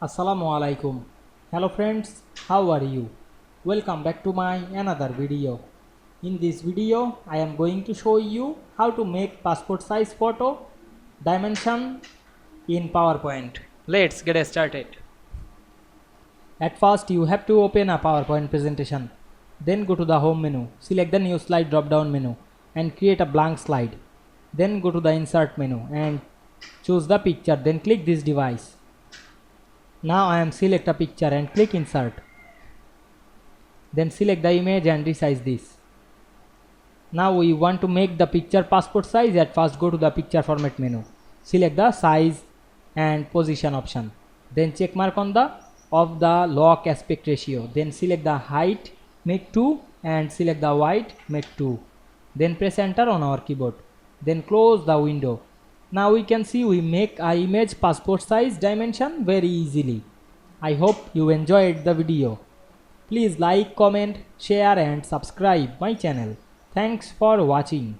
Assalamu Walaikum. Hello friends, how are you? Welcome back to my another video. In this video, I am going to show you how to make passport size photo dimension in PowerPoint. Let's get started. At first, you have to open a PowerPoint presentation. Then go to the home menu, select the new slide drop down menu and create a blank slide. Then go to the insert menu and choose the picture, then click this device. Now I am select a picture and click insert. Then select the image and resize this. Now we want to make the picture passport size. At first go to the picture format menu. Select the size and position option. Then check mark on the of the lock aspect ratio. Then select the height, make 2 and select the width, make 2. Then press enter on our keyboard. Then close the window. Now we can see we make our image passport size dimension very easily. I hope you enjoyed the video. Please like, comment, share and subscribe my channel. Thanks for watching.